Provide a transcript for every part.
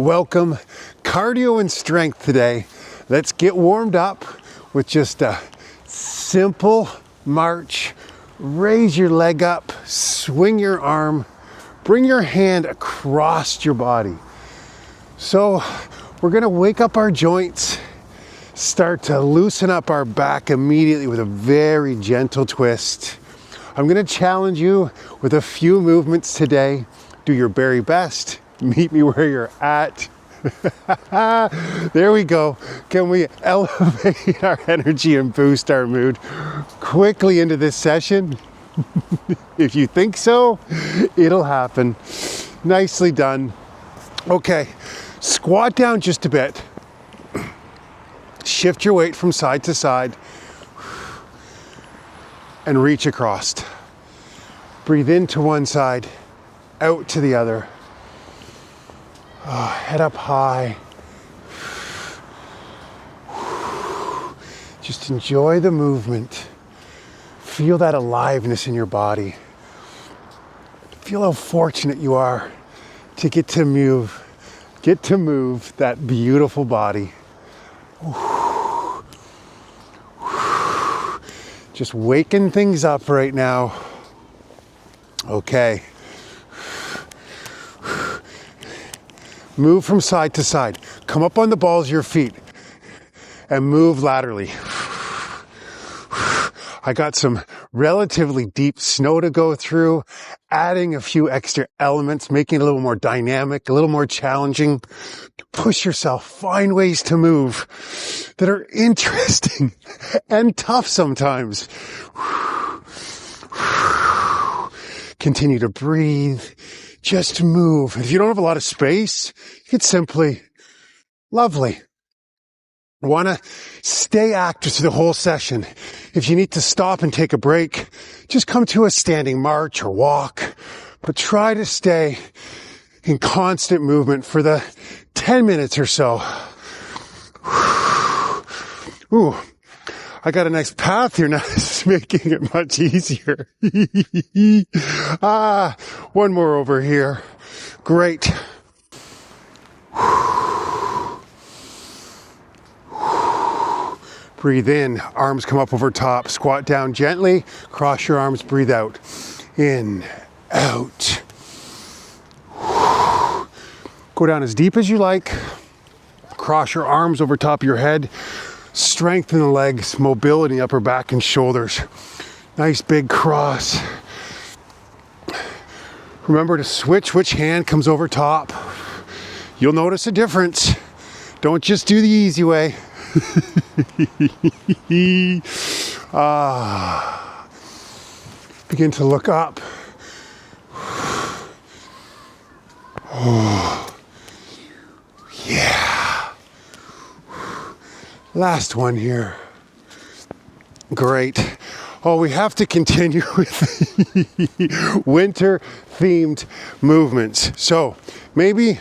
Welcome, cardio and strength today. Let's get warmed up with just a simple march. Raise your leg up, swing your arm, bring your hand across your body. So we're gonna wake up our joints, start to loosen up our back immediately with a very gentle twist. I'm gonna challenge you with a few movements today. Do your very best. Meet me where you're at. There we go. Can we elevate our energy and boost our mood quickly into this session? If you think so, it'll happen. Nicely done. Okay, squat down just a bit. Shift your weight from side to side and reach across. Breathe into one side, out to the other. Head up high. Just enjoy the movement. Feel that aliveness in your body. Feel how fortunate you are to get to move that beautiful body. Just waking things up right now. Okay. Move from side to side. Come up on the balls of your feet and move laterally. I got some relatively deep snow to go through, adding a few extra elements, making it a little more dynamic, a little more challenging. Push yourself, find ways to move that are interesting and tough sometimes. Continue to breathe. Just move. If you don't have a lot of space, it's simply lovely. Want to stay active through the whole session. If you need to stop and take a break, just come to a standing march or walk, but try to stay in constant movement for the 10 minutes or so. Ooh, I got a nice path here now. This is making it much easier. One more over here. Great. Breathe in, arms come up over top. Squat down gently, cross your arms, breathe out. In, out. Go down as deep as you like. Cross your arms over top of your head. Strengthen the legs, mobility, upper back and shoulders. Nice big cross. Remember to switch which hand comes over top. You'll notice a difference. Don't just do the easy way. Begin to look up. Oh, yeah. Last one here. Great. Oh, we have to continue with winter-themed movements. So maybe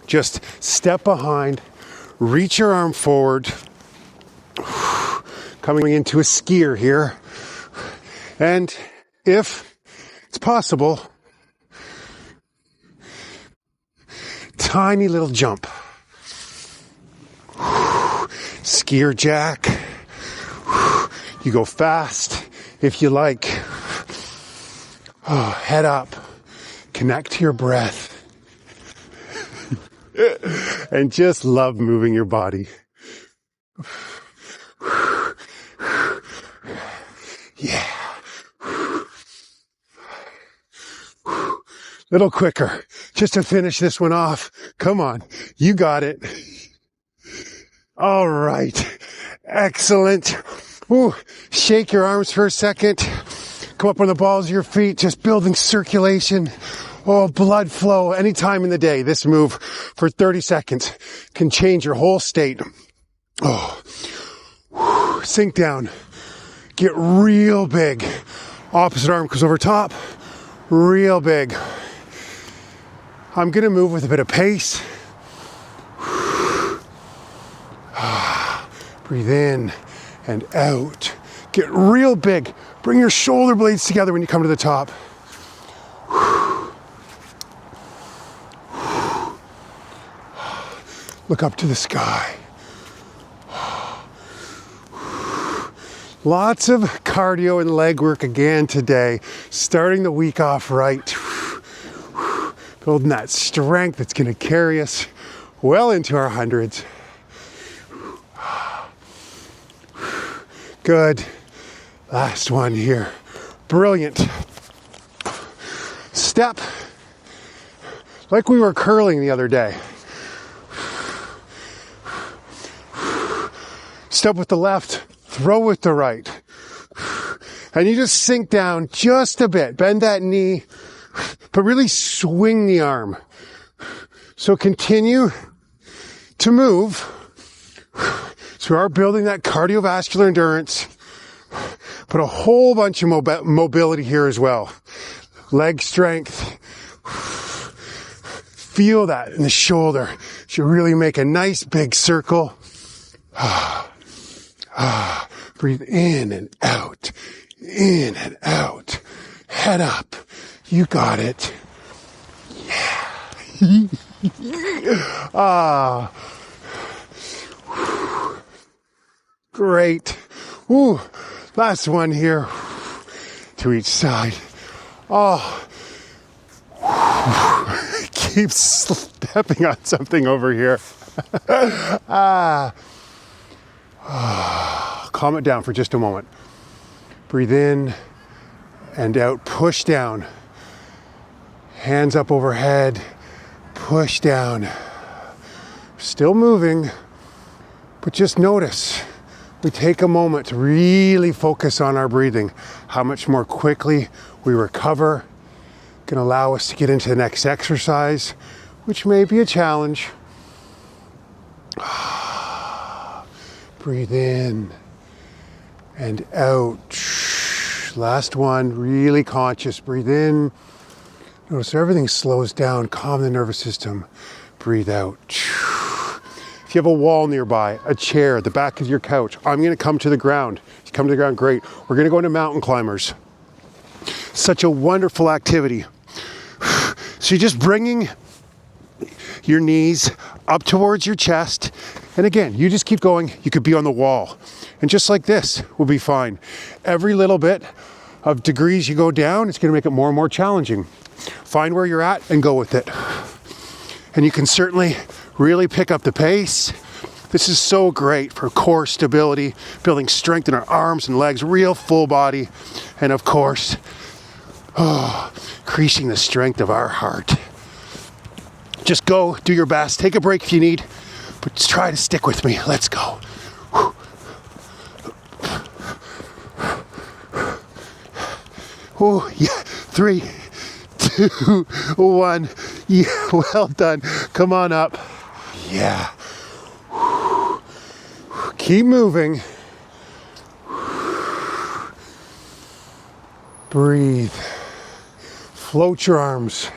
just step behind, reach your arm forward, coming into a skier here. And if it's possible, tiny little jump. Skier jack. You go fast if you like. Oh, head up. Connect to your breath. And just love moving your body. Yeah. Little quicker, just to finish this one off. Come on, you got it. All right, excellent. Ooh, shake your arms for a second. Come up on the balls of your feet, just building circulation. Oh, blood flow anytime in the day. This move for 30 seconds can change your whole state. Oh, sink down. Get real big. Opposite arm goes over top. Real big. I'm going to move with a bit of pace. Breathe in and out. Get real big. Bring your shoulder blades together when you come to the top. Look up to the sky. Lots of cardio and leg work again today. Starting the week off right. Building that strength that's going to carry us well into our hundreds. Good. Last one here. Brilliant. Step like we were curling the other day. Step with the left, throw with the right. And you just sink down just a bit. Bend that knee, but really swing the arm. So continue to move. So we are building that cardiovascular endurance, but a whole bunch of mobility here as well. Leg strength. Feel that in the shoulder. Should really make a nice big circle. Breathe in and out. In and out. Head up. You got it. Yeah. Great. Ooh, last one here. To each side. Keep stepping on something over here. Calm it down for just a moment. Breathe in and out. Push down. Hands up overhead. Push down. Still moving, but just notice. We take a moment to really focus on our breathing. How much more quickly we recover can allow us to get into the next exercise, which may be a challenge. Breathe in and out. Last one, really conscious. Breathe in. Notice everything slows down. Calm the nervous system. Breathe out. If you have a wall nearby, a chair, the back of your couch, I'm going to come to the ground. You come to the ground, great. We're going to go into mountain climbers. Such a wonderful activity. So you're just bringing your knees up towards your chest. And again, you just keep going. You could be on the wall. And just like this will be fine. Every little bit of degrees you go down, it's going to make it more and more challenging. Find where you're at and go with it. And you can certainly really pick up the pace. This is so great for core stability, building strength in our arms and legs, real full body. And of course, increasing the strength of our heart. Just go, do your best. Take a break if you need, but just try to stick with me. Let's go. Oh, yeah. 3, 2, 1. Yeah, well done. Come on up. Yeah. Keep moving. Breathe. Float your arms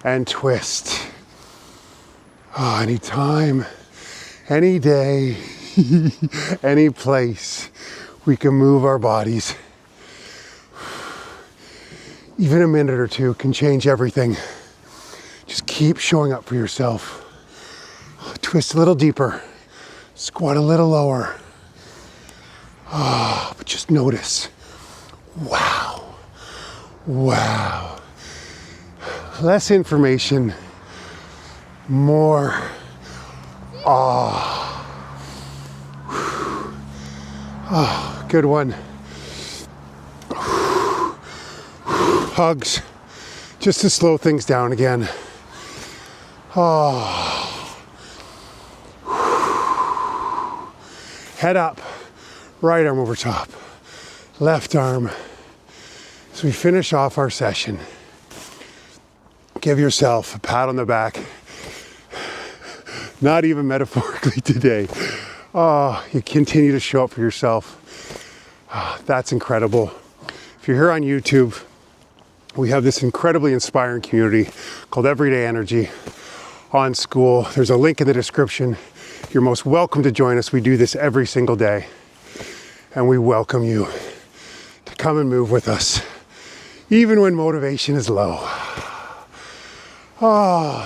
and twist. Oh, anytime, any day, any place, we can move our bodies. Even a minute or two can change everything. Just keep showing up for yourself. Twist a little deeper. Squat a little lower. But just notice. Wow. Wow. Less information, more awe. Good one. Hugs, just to slow things down again. Head up, right arm over top, left arm. As we finish off our session, give yourself a pat on the back. Not even metaphorically today. You continue to show up for yourself. That's incredible. If you're here on YouTube, we have this incredibly inspiring community called Everyday Energy on School. There's a link in the description. You're most welcome to join us. We do this every single day. And we welcome you to come and move with us, even when motivation is low.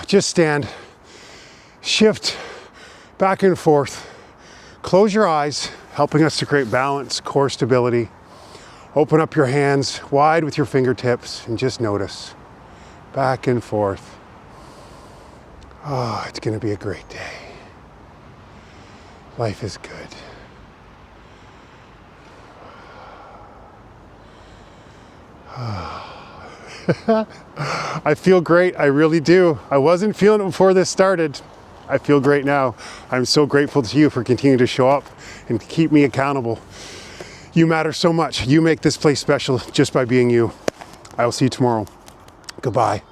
Just stand, shift back and forth. Close your eyes, helping us to create balance, core stability. Open up your hands wide with your fingertips and just notice. Back and forth. Oh, it's going to be a great day. Life is good. I feel great, I really do. I wasn't feeling it before this started. I feel great now. I'm so grateful to you for continuing to show up and keep me accountable. You matter so much. You make this place special just by being you. I will see you tomorrow. Goodbye.